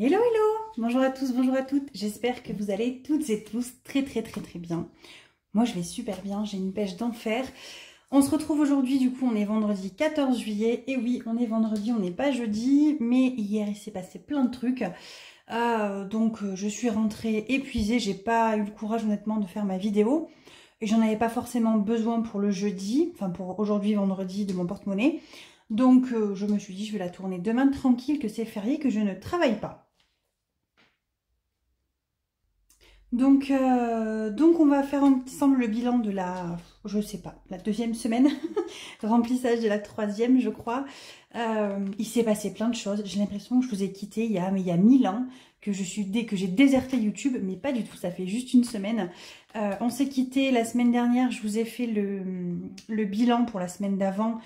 Hello, hello! Bonjour à tous, bonjour à toutes. J'espère que vous allez toutes et tous très bien. Moi, je vais super bien, j'ai une pêche d'enfer. On se retrouve aujourd'hui, du coup, on est vendredi 14 juillet. Et oui, on est vendredi, on n'est pas jeudi. Mais hier, il s'est passé plein de trucs. Donc, je suis rentrée épuisée. J'ai pas eu le courage, honnêtement, de faire ma vidéo. Et j'en avais pas forcément besoin pour le jeudi, enfin pour aujourd'hui, vendredi, de mon porte-monnaie. Donc, je me suis dit, je vais la tourner demain tranquille, que c'est férié, que je ne travaille pas. Donc on va faire ensemble le bilan de la, je sais pas, la deuxième semaine, remplissage de la troisième, je crois. Il s'est passé plein de choses. J'ai l'impression que je vous ai quitté il y a 1000 ans, que j'ai déserté YouTube, mais pas du tout. Ça fait juste une semaine. On s'est quitté la semaine dernière. Je vous ai fait le bilan pour la semaine d'avant,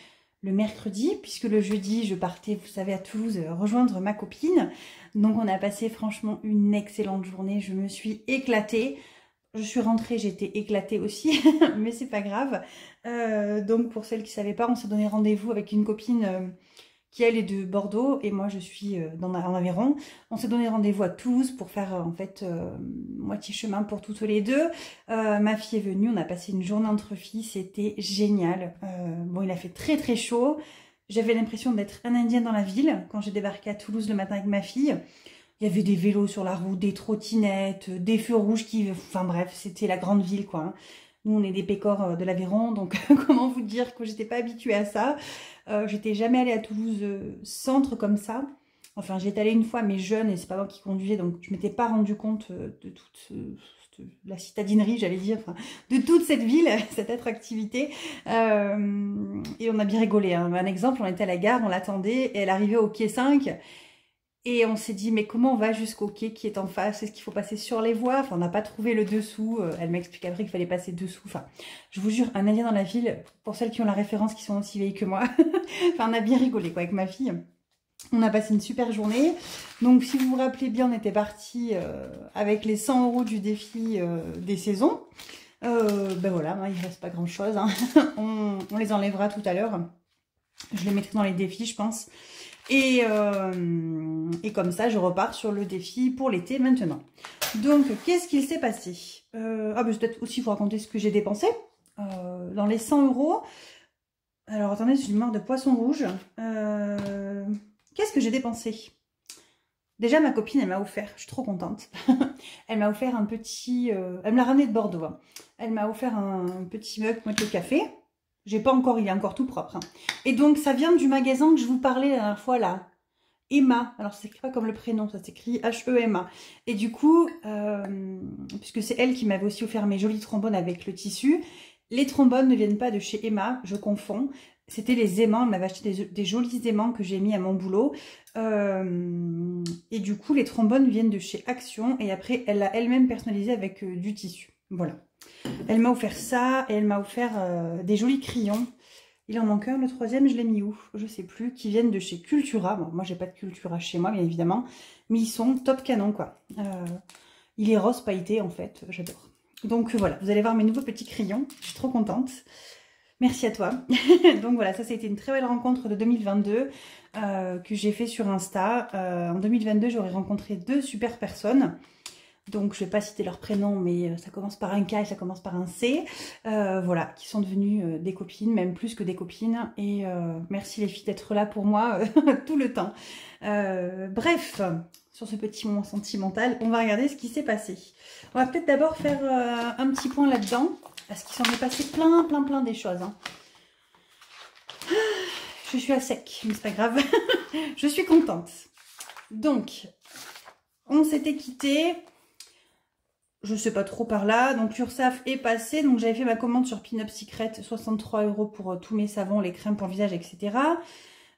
le mercredi, puisque le jeudi, je partais, vous savez, à Toulouse, rejoindre ma copine. Donc on a passé franchement une excellente journée, je me suis éclatée. Je suis rentrée, j'étais éclatée aussi, mais c'est pas grave. Donc pour celles qui ne savaient pas, on s'est donné rendez-vous avec une copine qui elle est de Bordeaux et moi je suis en Aveyron. On s'est donné rendez-vous à Toulouse pour faire en fait moitié chemin pour toutes les deux. Ma fille est venue, on a passé une journée entre filles, c'était génial. Bon, il a fait très chaud. J'avais l'impression d'être un Indien dans la ville quand j'ai débarqué à Toulouse le matin avec ma fille. Il y avait des vélos sur la route, des trottinettes, des feux rouges qui... Enfin bref, c'était la grande ville quoi. Nous, on est des pécores de l'Aveyron, donc comment vous dire que j'étais pas habituée à ça. J'étais jamais allée à Toulouse centre comme ça. Enfin, j'y étais allée une fois, mais jeune, et c'est pas moi qui conduisais, donc je m'étais pas rendu compte de toute la citadinerie, j'allais dire, enfin, de toute cette ville, cette attractivité. Et on a bien rigolé. Hein. Un exemple, on était à la gare, on l'attendait, et elle arrivait au quai 5. Et on s'est dit, mais comment on va jusqu'au quai qui est en face? Est-ce qu'il faut passer sur les voies? Enfin, on n'a pas trouvé le dessous. Elle m'explique après qu'il fallait passer dessous. Enfin, je vous jure, un Indien dans la ville, pour celles qui ont la référence, qui sont aussi vieilles que moi. Enfin, on a bien rigolé, quoi, avec ma fille. On a passé une super journée. Donc, si vous vous rappelez bien, on était parti avec les 100 € du défi des saisons. Ben voilà, hein, il ne reste pas grand-chose. Hein. On les enlèvera tout à l'heure. Je les mettrai dans les défis, je pense. Et comme ça, je repars sur le défi pour l'été maintenant. Donc, qu'est-ce qu'il s'est passé? Ben, peut-être aussi vous raconter ce que j'ai dépensé dans les 100 €. Alors, attendez, j'ai une marre de poisson rouge. Qu'est-ce que j'ai dépensé? Déjà, ma copine, elle m'a offert, je suis trop contente. Elle m'a offert un petit... elle me l'a ramené de Bordeaux. Hein. Elle m'a offert un petit mug moitié café. J'ai pas encore, il est encore tout propre. Hein. Et donc, ça vient du magasin que je vous parlais la dernière fois, là. Emma. Alors, ça s'écrit pas comme le prénom, ça s'écrit H-E-M-A. Et du coup, puisque c'est elle qui m'avait aussi offert mes jolis trombones avec le tissu, les trombones ne viennent pas de chez Emma, je confonds. C'était les aimants, elle m'avait acheté des jolis aimants que j'ai mis à mon boulot. Et du coup, les trombones viennent de chez Action. Et après, elle l'a elle-même personnalisé avec du tissu. Voilà. Elle m'a offert ça et elle m'a offert des jolis crayons. Il en manque un, le troisième, je l'ai mis où? Je sais plus, qui viennent de chez Cultura. Bon, moi, j'ai pas de Cultura chez moi, bien évidemment. Mais ils sont top canon, quoi. Il est rose pailleté, en fait. J'adore. Donc, voilà, vous allez voir mes nouveaux petits crayons. Je suis trop contente. Merci à toi. Donc, voilà, ça a été une très belle rencontre de 2022 que j'ai fait sur Insta. En 2022, j'aurais rencontré 2 super personnes. Donc, je ne vais pas citer leur prénom, mais ça commence par un K et ça commence par un C. Voilà, qui sont devenues des copines, même plus que des copines. Et merci les filles d'être là pour moi tout le temps. Bref, sur ce petit moment sentimental, on va regarder ce qui s'est passé. On va peut-être d'abord faire un petit point là-dedans, parce qu'il s'en est passé plein des choses. Hein. Je suis à sec, mais c'est pas grave. Je suis contente. Donc, on s'était quitté. Je sais pas trop par là, donc l'URSSAF est passé, donc j'avais fait ma commande sur Pin Up Secret, 63 € pour tous mes savons, les crèmes pour le visage, etc.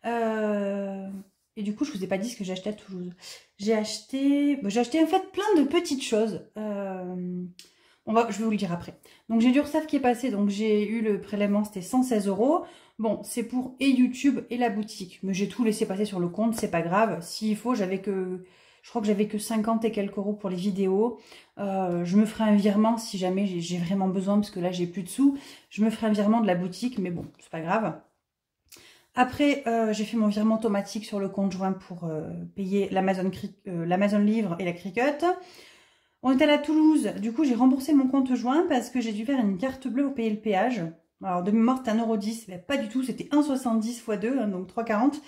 Et du coup, je vous ai pas dit ce que j'ai acheté à Toulouse. J'ai acheté en fait plein de petites choses. Je vais vous le dire après. Donc j'ai l'URSSAF qui est passé, donc j'ai eu le prélèvement, c'était 116 €. Bon, c'est pour et YouTube et la boutique, mais j'ai tout laissé passer sur le compte, c'est pas grave. S'il faut, je crois que j'avais que 50 et quelques € pour les vidéos. Je me ferai un virement si jamais j'ai vraiment besoin, parce que là j'ai plus de sous. Je me ferai un virement de la boutique, mais bon, c'est pas grave. Après, j'ai fait mon virement automatique sur le compte joint pour payer l'Amazon Livre et la Cricut. On est allé à Toulouse, du coup j'ai remboursé mon compte joint parce que j'ai dû faire une carte bleue pour payer le péage. Alors de mémoire c'était 1,10 €, mais pas du tout, c'était 1,70 x 2, hein, donc 3,40 €.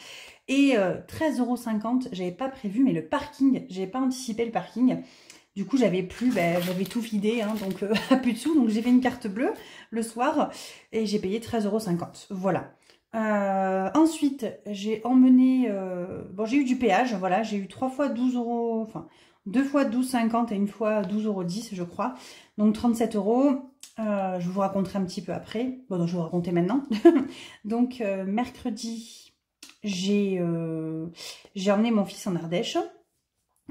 Et 13,50 €, j'avais pas prévu, mais le parking, j'avais pas anticipé le parking. Du coup j'avais plus, j'avais tout vidé, hein, donc plus de sous, donc j'ai fait une carte bleue le soir et j'ai payé 13,50 €, voilà. Ensuite, j'ai emmené... bon, j'ai eu du péage, voilà, j'ai eu 3 fois 12 €, enfin, 2 fois 12,50 € et une fois 12,10 € je crois. Donc 37 €. Je vous raconterai un petit peu après. Bon, donc je vais vous raconter maintenant. Donc, mercredi, j'ai emmené mon fils en Ardèche.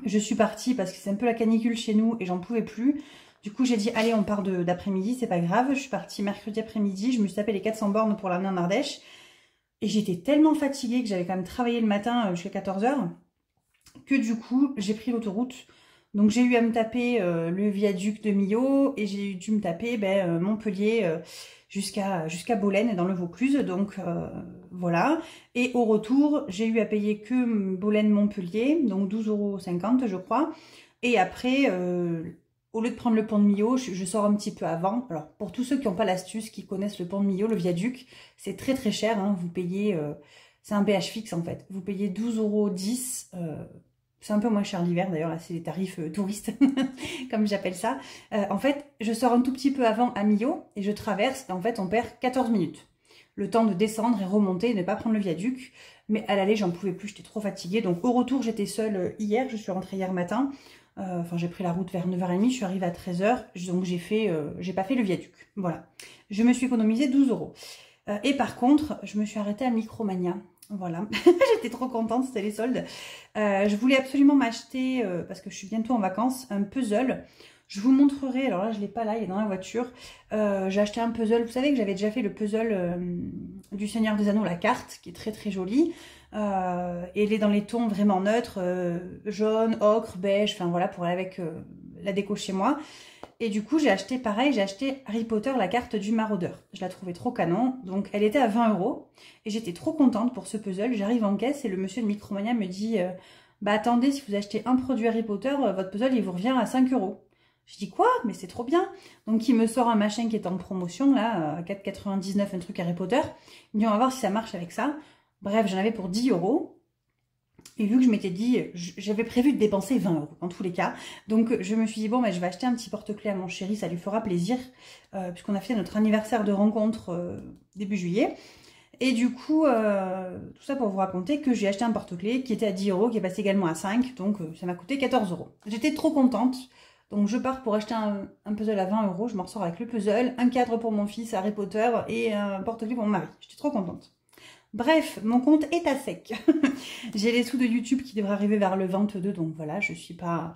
Je suis partie parce que c'est un peu la canicule chez nous et j'en pouvais plus. Du coup, j'ai dit, allez, on part d'après-midi, c'est pas grave. Je suis partie mercredi après-midi, je me suis tapé les 400 bornes pour l'amener en Ardèche. Et j'étais tellement fatiguée que j'avais quand même travaillé le matin jusqu'à 14 h que du coup, j'ai pris l'autoroute. Donc, j'ai eu à me taper le viaduc de Millau et j'ai dû me taper Montpellier jusqu'à Bolène dans le Vaucluse. Donc, voilà. Et au retour, j'ai eu à payer que Bolène-Montpellier, donc 12,50 € je crois. Et après... au lieu de prendre le pont de Millau, je sors un petit peu avant. Alors, pour tous ceux qui n'ont pas l'astuce, qui connaissent le pont de Millau, le viaduc, c'est très très cher. Hein. Vous payez, c'est un péage fixe en fait. Vous payez 12,10 €. C'est un peu moins cher l'hiver d'ailleurs, là c'est les tarifs touristes, comme j'appelle ça. En fait, je sors un tout petit peu avant à Millau et je traverse. Et en fait, on perd 14 minutes. Le temps de descendre et remonter et ne pas prendre le viaduc. Mais à l'aller, j'en pouvais plus, j'étais trop fatiguée. Donc au retour, j'étais seule hier, je suis rentrée hier matin. Enfin, j'ai pris la route vers 9h30, je suis arrivée à 13 h, donc j'ai pas fait le viaduc. Voilà. Je me suis économisé 12 €. Et par contre, je me suis arrêtée à Micromania. Voilà. J'étais trop contente, c'était les soldes. Je voulais absolument m'acheter, parce que je suis bientôt en vacances, un puzzle. Je vous montrerai, alors là je l'ai pas là, il est dans la voiture. J'ai acheté un puzzle, vous savez que j'avais déjà fait le puzzle du Seigneur des Anneaux, la carte, qui est très très jolie. Et elle est dans les tons vraiment neutres, jaune, ocre, beige, enfin voilà, pour aller avec la déco chez moi. Et du coup j'ai acheté pareil, j'ai acheté Harry Potter, la carte du maraudeur. Je la trouvais trop canon, donc elle était à 20 € et j'étais trop contente pour ce puzzle. J'arrive en caisse et le monsieur de Micromania me dit bah attendez, si vous achetez un produit Harry Potter, votre puzzle il vous revient à 5 €. Je dis quoi? Mais c'est trop bien. Donc il me sort un machin qui est en promotion là, à 4,99 €, un truc Harry Potter. Il me dit on va voir si ça marche avec ça. Bref, j'en avais pour 10 €. Et vu que je m'étais dit, j'avais prévu de dépenser 20 € dans tous les cas. Donc je me suis dit, bon, je vais acheter un petit porte-clés à mon chéri, ça lui fera plaisir. Puisqu'on a fait notre anniversaire de rencontre début juillet. Et du coup, tout ça pour vous raconter que j'ai acheté un porte-clés qui était à 10 €, qui est passé également à 5 €. Donc ça m'a coûté 14 €. J'étais trop contente. Donc je pars pour acheter un puzzle à 20 €. Je m'en ressors avec le puzzle, un cadre pour mon fils Harry Potter et un porte-clés pour mon mari. J'étais trop contente. Bref, mon compte est à sec. J'ai les sous de YouTube qui devraient arriver vers le 22, donc voilà, je suis pas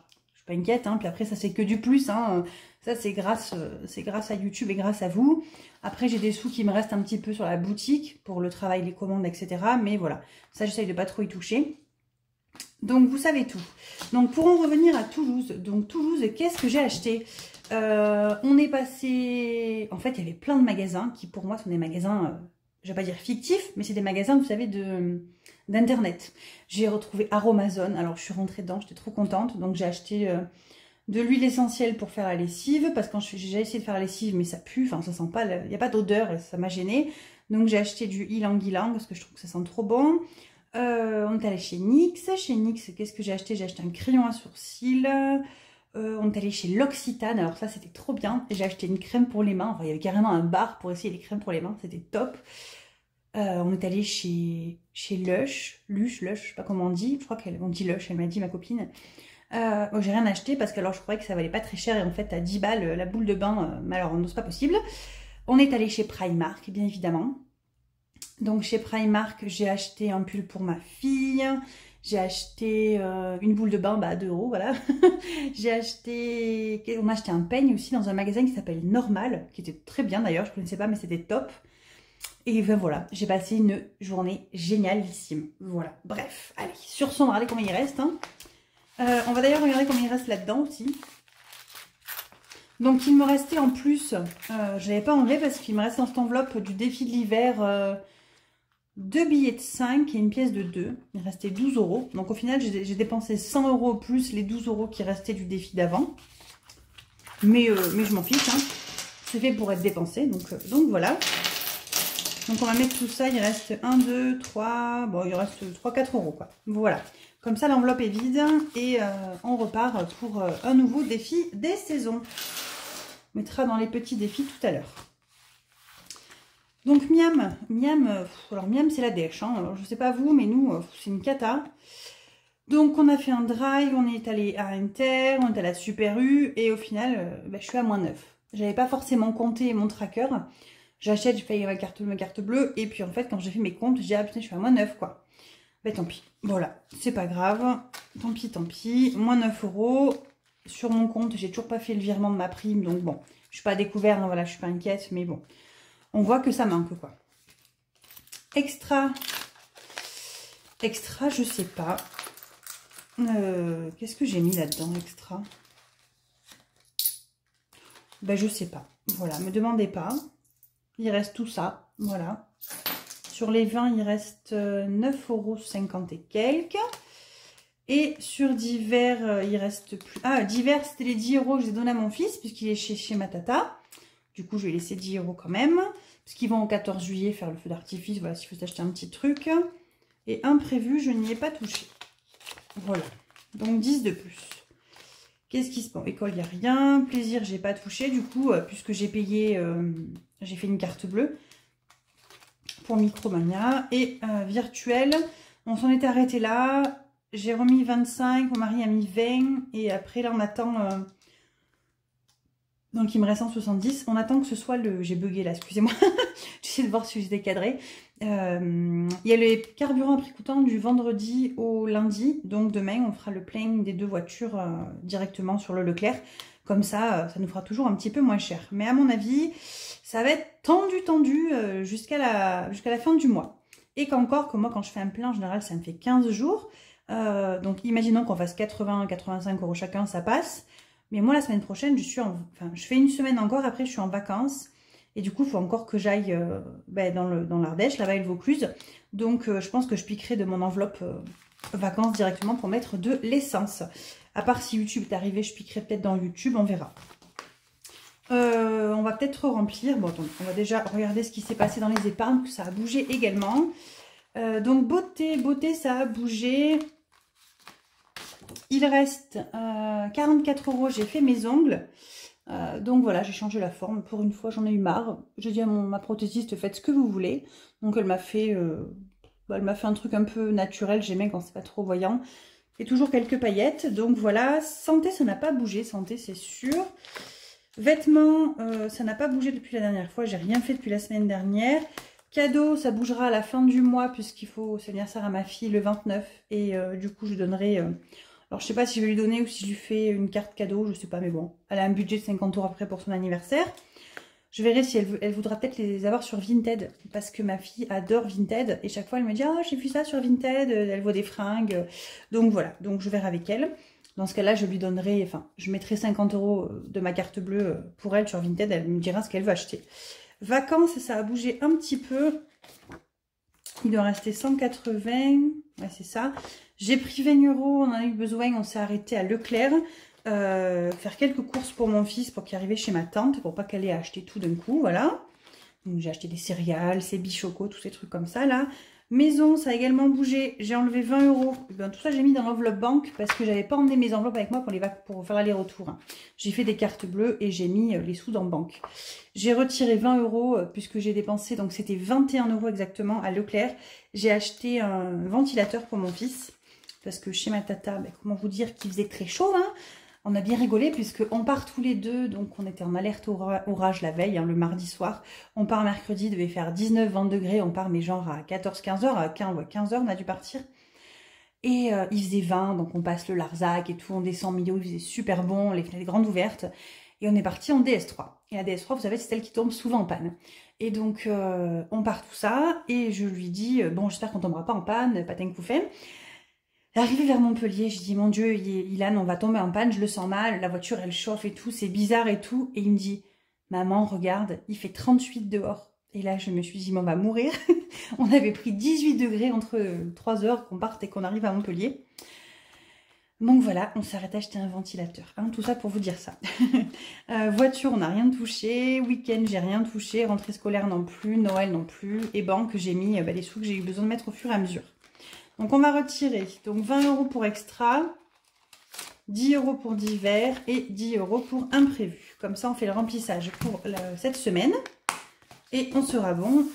inquiète. Hein. Puis après, ça c'est que du plus. Hein. Ça c'est grâce à YouTube et grâce à vous. Après, j'ai des sous qui me restent un petit peu sur la boutique pour le travail, les commandes, etc. Mais voilà, ça j'essaye de pas trop y toucher. Donc vous savez tout. Donc pour en revenir à Toulouse, donc Toulouse, qu'est-ce que j'ai acheté? On est passé... En fait, il y avait plein de magasins qui pour moi sont des magasins... je vais pas dire fictifs, mais c'est des magasins, vous savez, d'internet. J'ai retrouvé Aromazone, alors je suis rentrée dedans, j'étais trop contente. Donc j'ai acheté de l'huile essentielle pour faire la lessive, parce que j'ai déjà essayé de faire la lessive, mais ça pue, enfin ça sent pas, il n'y a pas d'odeur, et ça m'a gênée. Donc j'ai acheté du ylang-ylang, parce que je trouve que ça sent trop bon. On est allé chez NYX. Chez NYX, qu'est-ce que j'ai acheté? J'ai acheté un crayon à sourcils. On est allé chez L'Occitane, alors ça c'était trop bien. J'ai acheté une crème pour les mains, enfin il y avait carrément un bar pour essayer les crèmes pour les mains, c'était top. On est allé chez Lush, je sais pas comment on dit, je crois qu'on dit Lush, elle m'a dit ma copine. Bon, j'ai rien acheté parce que alors je croyais que ça valait pas très cher et en fait à 10 balles la boule de bain, mais alors non c'est pas possible. On est allé chez Primark bien évidemment. Donc chez Primark j'ai acheté un pull pour ma fille. J'ai acheté une boule de bain à 2 €, voilà. On a acheté un peigne aussi dans un magasin qui s'appelle Normal, qui était très bien d'ailleurs, je ne connaissais pas mais c'était top. Et ben voilà, j'ai passé une journée génialissime. Voilà, bref, allez, sur ce on va regarder combien il reste. Hein. On va d'ailleurs regarder combien il reste là-dedans aussi. Donc il me restait en plus, je n'avais pas enlevé parce qu'il me reste dans cette enveloppe du défi de l'hiver... 2 billets de 5 et une pièce de 2. Il restait 12 euros. Donc au final, j'ai dépensé 100 euros plus les 12 euros qui restaient du défi d'avant. Mais je m'en fiche, hein. C'est fait pour être dépensé. Donc voilà. Donc on va mettre tout ça. Il reste 1, 2, 3. Bon, il reste 3-4 euros, quoi. Voilà. Comme ça, l'enveloppe est vide. Et on repart pour un nouveau défi des saisons. On mettra dans les petits défis tout à l'heure. Donc Miam, alors Miam c'est la dèche, hein. Alors, je sais pas vous, mais nous, c'est une cata. Donc on a fait un drive, on est allé à Inter, on est à la Super U, et au final, je suis à -9. J'avais pas forcément compté mon tracker. J'achète, je paye ma carte bleue, et puis en fait, quand j'ai fait mes comptes, j'ai dit, ah putain, je suis à -9, quoi. Ben tant pis, voilà, c'est pas grave, tant pis, -9 euros. Sur mon compte, j'ai toujours pas fait le virement de ma prime, donc bon, je suis pas à découvert, hein, voilà, je suis pas inquiète, mais bon. On voit que ça manque, quoi. Extra, je sais pas. Qu'est-ce que j'ai mis là-dedans, extra? Ben, je sais pas. Voilà, me demandez pas. Il reste tout ça, voilà. Sur les 20, il reste 9,50 € et quelques. Et sur divers, il reste plus... Ah, divers, c'était les 10 € que j'ai donné à mon fils, puisqu'il est chez ma tata. Du coup, je vais laisser 10 € quand même. Parce qu'ils vont au 14 juillet faire le feu d'artifice. Voilà, s'il faut s'acheter un petit truc. Et imprévu, je n'y ai pas touché. Voilà. Donc 10 de plus. Qu'est-ce qui se passe? École, il n'y a rien. Plaisir, j'ai pas touché. Du coup, puisque j'ai payé, j'ai fait une carte bleue pour Micromania. Et virtuel, on s'en est arrêté là. J'ai remis 25. Mon mari a mis 20. Et après, là, on attend... Donc, il me reste 170. On attend que ce soit le... J'ai bugué là, excusez-moi. J'essaie de voir si j'étais cadrée. Il y a les carburants à prix coûtant du vendredi au lundi. Donc, demain, on fera le plein des 2 voitures directement sur le Leclerc. Comme ça, ça nous fera toujours un petit peu moins cher. Mais à mon avis, ça va être tendu jusqu'à la fin du mois. Et qu'encore, que moi, quand je fais un plein, en général, ça me fait 15 jours. Donc, imaginons qu'on fasse 80-85 € chacun, ça passe. Mais moi, la semaine prochaine, je fais une semaine encore, après je suis en vacances. Et du coup, il faut encore que j'aille dans l'Ardèche, là-bas, le Vaucluse. Donc, je pense que je piquerai de mon enveloppe vacances directement pour mettre de l'essence. À part si YouTube est arrivé, je piquerai peut-être dans YouTube, on verra. On va peut-être remplir. Bon, attends, on va déjà regarder ce qui s'est passé dans les épargnes, que ça a bougé également. Donc, beauté, ça a bougé. Il reste 44 €, j'ai fait mes ongles. Donc voilà, j'ai changé la forme. Pour une fois, j'en ai eu marre. J'ai dit à ma prothésiste, faites ce que vous voulez. Donc elle m'a fait un truc un peu naturel. J'aimais quand c'est pas trop voyant. Et toujours quelques paillettes. Donc voilà, santé, ça n'a pas bougé. Santé, c'est sûr. Vêtements, ça n'a pas bougé depuis la dernière fois. J'ai rien fait depuis la semaine dernière. Cadeau, ça bougera à la fin du mois puisqu'il faut... C'est l'anniversaire à ma fille le 29. Et du coup, je lui donnerai... Alors, je sais pas si je vais lui donner ou si je lui fais une carte cadeau, je sais pas, mais bon. Elle a un budget de 50 € après pour son anniversaire. Je verrai si elle voudra peut-être les avoir sur Vinted, parce que ma fille adore Vinted. Et chaque fois, elle me dit « Ah, j'ai vu ça sur Vinted », elle voit des fringues. Donc voilà, donc je verrai avec elle. Dans ce cas-là, je lui donnerai, enfin, je mettrai 50 € de ma carte bleue pour elle sur Vinted. Elle me dira ce qu'elle veut acheter. Vacances, ça a bougé un petit peu. Il doit rester 180, ouais, c'est ça. J'ai pris 20 €, on en a eu besoin, on s'est arrêté à Leclerc. Faire quelques courses pour mon fils pour qu'il arrive chez ma tante, pour pas qu'elle ait acheté tout d'un coup, voilà. J'ai acheté des céréales, ses bichocos, tous ces trucs comme ça, là. Maison, ça a également bougé, j'ai enlevé 20 €. Et bien, tout ça, j'ai mis dans l'enveloppe banque parce que j'avais pas emmené mes enveloppes avec moi pour faire l'aller-retour. Hein. J'ai fait des cartes bleues et j'ai mis les sous dans banque. J'ai retiré 20 € puisque j'ai dépensé, donc c'était 21 € exactement à Leclerc. J'ai acheté un ventilateur pour mon fils parce que chez ma tata, comment vous dire qu'il faisait très chaud, hein. On a bien rigolé puisqu'on part tous les deux, donc on était en alerte orage la veille, hein, le mardi soir. On part mercredi, il devait faire 19-20 degrés, on part mais genre à 14-15 heures, à 15 heures on a dû partir. Et il faisait 20, donc on passe le Larzac et tout, on descend milieu, il faisait super bon, les fenêtres grandes ouvertes. Et on est parti en DS3. Et la DS3, vous savez, c'est celle qui tombe souvent en panne. Et donc on part tout ça, et je lui dis, bon j'espère qu'on tombera pas en panne, patin que vous faites. Arrivé vers Montpellier, je dis, mon Dieu, Ilan, on va tomber en panne, je le sens mal, la voiture, elle chauffe et tout, c'est bizarre et tout. Et il me dit, maman, regarde, il fait 38 dehors. Et là, je me suis dit, mais on va mourir. On avait pris 18 degrés entre 3 heures qu'on parte et qu'on arrive à Montpellier. Donc voilà, on s'arrête à acheter un ventilateur. Hein, tout ça pour vous dire ça. Voiture, on n'a rien touché. Week-end, j'ai rien touché. Rentrée scolaire non plus. Noël non plus. Et banque, j'ai mis les sous que j'ai eu besoin de mettre au fur et à mesure. Donc on va retirer donc 20 € pour extra, 10 € pour divers et 10 € pour imprévu. Comme ça, on fait le remplissage pour cette semaine. Et on sera bon.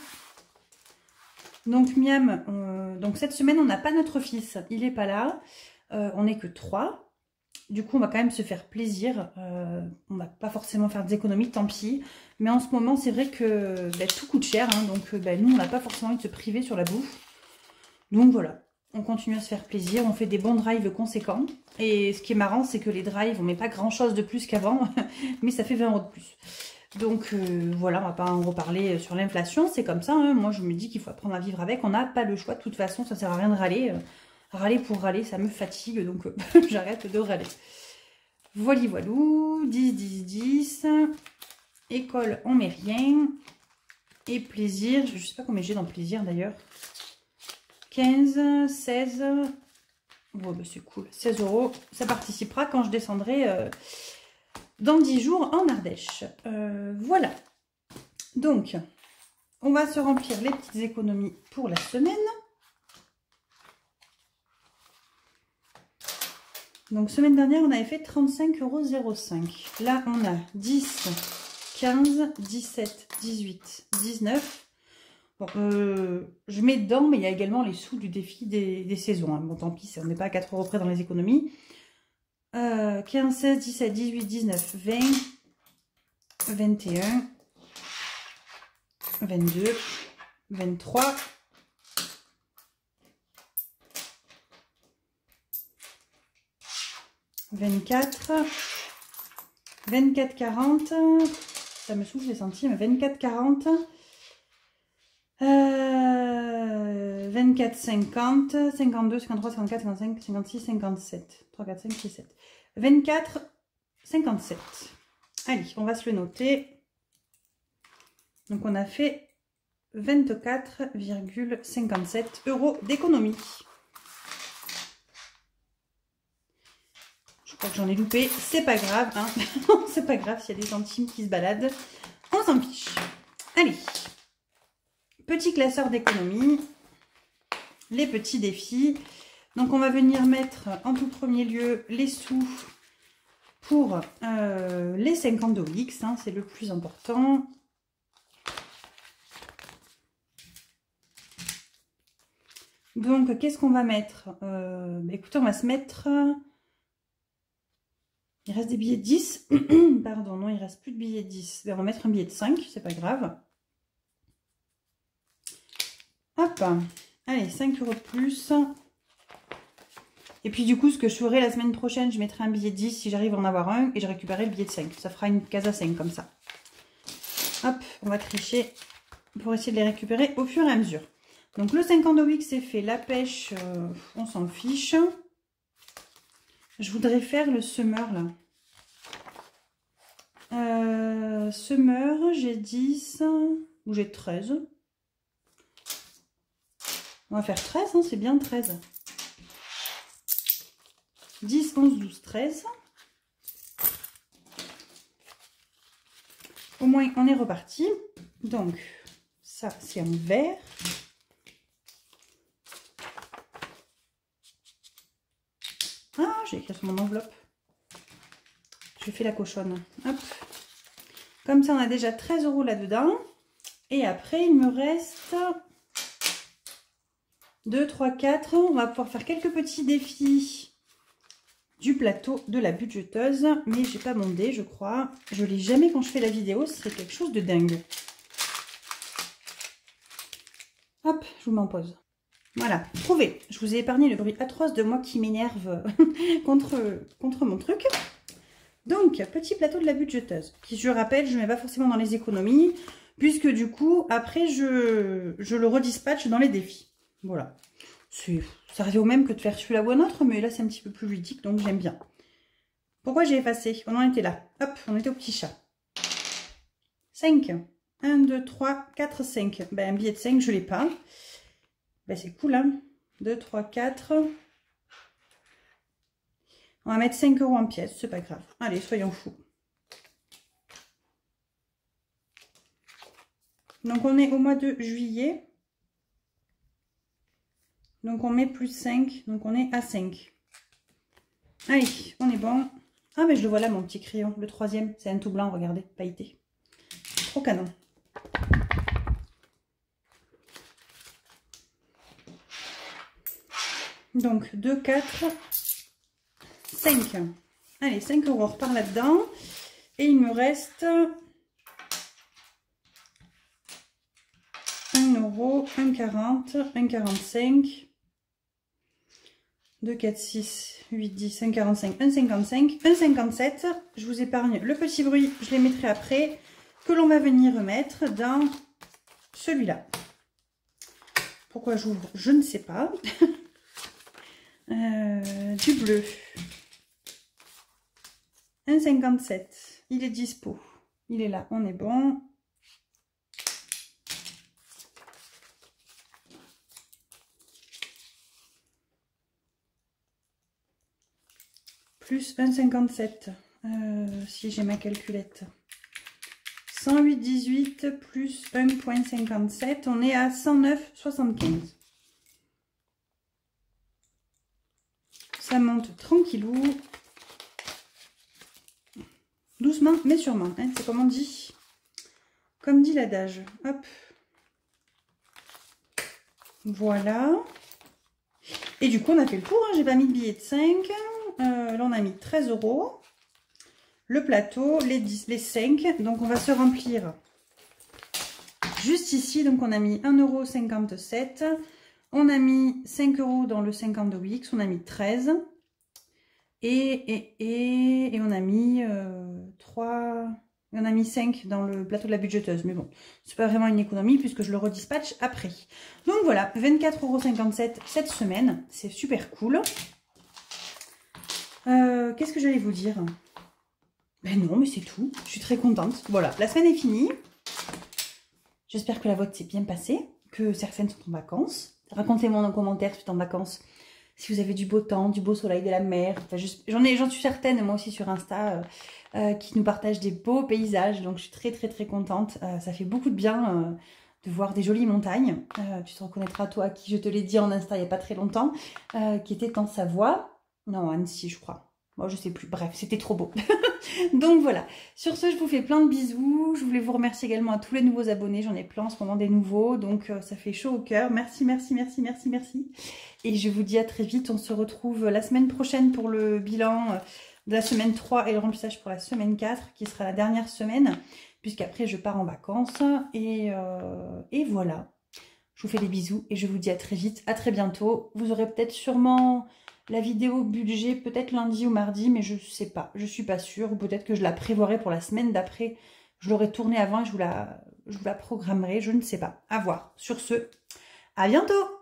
Donc Miam, donc cette semaine, on n'a pas notre fils. Il n'est pas là. On n'est que 3. Du coup, on va quand même se faire plaisir. On ne va pas forcément faire des économies, tant pis. Mais en ce moment, c'est vrai que tout coûte cher. Hein, donc nous, on n'a pas forcément envie de se priver sur la bouffe. Donc voilà, on continue à se faire plaisir. On fait des bons drives conséquents. Et ce qui est marrant, c'est que les drives, on ne met pas grand-chose de plus qu'avant. Mais ça fait 20 € de plus. Donc voilà, on va pas en reparler sur l'inflation. C'est comme ça. Hein. Moi, je me dis qu'il faut apprendre à vivre avec. On n'a pas le choix. De toute façon, ça ne sert à rien de râler. Râler pour râler, ça me fatigue, donc j'arrête de râler. Voili voilou, 10, 10, 10. École, on met rien. Et plaisir, je ne sais pas combien j'ai dans plaisir d'ailleurs. 15, 16. Bon, bah, c'est cool, 16 €. Ça participera quand je descendrai dans 10 jours en Ardèche. Voilà. Donc, on va se remplir les petites économies pour la semaine. Donc, semaine dernière, on avait fait 35,05 €. Là, on a 10, 15, 17, 18, 19. Bon, je mets dedans, mais il y a également les sous du défi des saisons. Hein. Bon, tant pis, on n'est pas à 4 € près dans les économies. 15, 16, 17, 18, 19, 20, 21, 22, 23... 24, 24, 40, ça me souffle les centimes, 24, 40, 24, 50, 52, 53, 54, 55, 56, 57, 3, 4, 5, 6, 7, 24, 57. Allez, on va se le noter. Donc on a fait 24,57 € d'économie. Je crois que j'en ai loupé, c'est pas grave, hein. C'est pas grave s'il y a des centimes qui se baladent, on s'en fiche. Allez, petit classeur d'économie, les petits défis. Donc on va venir mettre en tout premier lieu les sous pour les 50 d'Olix, hein, c'est le plus important. Donc qu'est-ce qu'on va mettre? Écoutez, on va se mettre... Il reste des billets de 10. Pardon, non, il ne reste plus de billets de 10. On va mettre un billet de 5, c'est pas grave. Hop. Allez, 5 € de plus. Et puis du coup, ce que je ferai la semaine prochaine, je mettrai un billet de 10 si j'arrive à en avoir un. Et je récupérerai le billet de 5. Ça fera une case à 5 comme ça. Hop, on va tricher pour essayer de les récupérer au fur et à mesure. Donc le 50 d'Owix c'est fait. La pêche, on s'en fiche. Je voudrais faire le semeur là. Semeur, j'ai 10 ou j'ai 13. On va faire 13, hein, c'est bien 13. 10, 11, 12, 13. Au moins, on est reparti. Donc, ça, c'est en vert. Ah, j'ai écrit sur mon enveloppe. Je fais la cochonne. Hop. Comme ça, on a déjà 13 € là-dedans. Et après, il me reste 2, 3, 4. On va pouvoir faire quelques petits défis du plateau de la budgeteuse. Mais j'ai pas mon dé, je crois. Je l'ai jamais quand je fais la vidéo. C'est quelque chose de dingue. Hop, je vous mets en pause. Voilà, trouvé. Je vous ai épargné le bruit atroce de moi qui m'énerve contre mon truc. Donc, petit plateau de la budgeteuse, qui, je rappelle, je ne mets pas forcément dans les économies, puisque du coup, après, je le redispatche dans les défis. Voilà. Ça revient au même que de faire celui-là ou un autre, mais là, c'est un petit peu plus ludique, donc j'aime bien. Pourquoi j'ai effacé? On en était là. Hop, on était au petit chat. 5. 1, 2, 3, 4, 5. Ben, un billet de 5, je ne l'ai pas. Ben, c'est cool, hein. 2, 3, 4. On va mettre 5 € en pièces, c'est pas grave. Allez, soyons fous. Donc, on est au mois de juillet. Donc, on met plus 5. Donc, on est à 5. Allez, on est bon. Ah, mais je le vois là, mon petit crayon. Le troisième, c'est un tout blanc, regardez, pailleté. Trop canon. Donc, 2, 4, 5. Allez, 5 €, on repart là-dedans. Et il me reste 1 €, 1,40, 1,45, 2, 4, 6, 8, 10, 1,45, 1,55, 1,57. Je vous épargne le petit bruit, je les mettrai après, que l'on va venir mettre dans celui-là. Pourquoi j'ouvre, je ne sais pas. Du bleu. 1,57. Il est dispo. Il est là, on est bon. Plus 1,57. Si j'ai ma calculette. 108,18 plus 1,57. On est à 109,75. Ça monte tranquillou. Doucement, mais sûrement. Hein, c'est comme on dit. Comme dit l'adage. Hop. Voilà. Et du coup, on a fait le tour. Hein. J'ai pas mis de billet de 5. Là, on a mis 13 €. Le plateau, les 10, les 5. Donc, on va se remplir juste ici. Donc, on a mis 1,57 €. On a mis 5 € dans le 50 de Wix. On a mis 13. Et on a mis 3... On a mis 5 dans le plateau de la budgéteuse. Mais bon, c'est pas vraiment une économie puisque je le redispatche après. Donc voilà, 24,57 € cette semaine. C'est super cool. Qu'est-ce que j'allais vous dire? Ben non, mais c'est tout. Je suis très contente. Voilà, la semaine est finie. J'espère que la vôtre s'est bien passée, que certaines sont en vacances. Racontez-moi en commentaire si vous êtes en vacances, si vous avez du beau temps, du beau soleil, de la mer. Enfin, j'en suis certaine, moi aussi sur Insta, qui nous partagent des beaux paysages. Donc je suis très très très contente. Ça fait beaucoup de bien de voir des jolies montagnes. Tu te reconnaîtras, toi, qui je te l'ai dit en Insta il n'y a pas très longtemps, qui était en Savoie. Non, Annecy, je crois. Moi, je sais plus. Bref, c'était trop beau. Donc voilà. Sur ce, je vous fais plein de bisous. Je voulais vous remercier également à tous les nouveaux abonnés. J'en ai plein en ce moment des nouveaux. Donc ça fait chaud au cœur. Merci, merci, merci, merci, merci. Et je vous dis à très vite. On se retrouve la semaine prochaine pour le bilan de la semaine 3 et le remplissage pour la semaine 4, qui sera la dernière semaine, puisqu'après je pars en vacances. Et voilà. Je vous fais des bisous et je vous dis à très vite. À très bientôt. Vous aurez peut-être sûrement... la vidéo budget peut-être lundi ou mardi, mais je sais pas, je suis pas sûre. Ou peut-être que je la prévoirai pour la semaine d'après. Je l'aurai tournée avant et je vous la programmerai, je ne sais pas. À voir. Sur ce, à bientôt!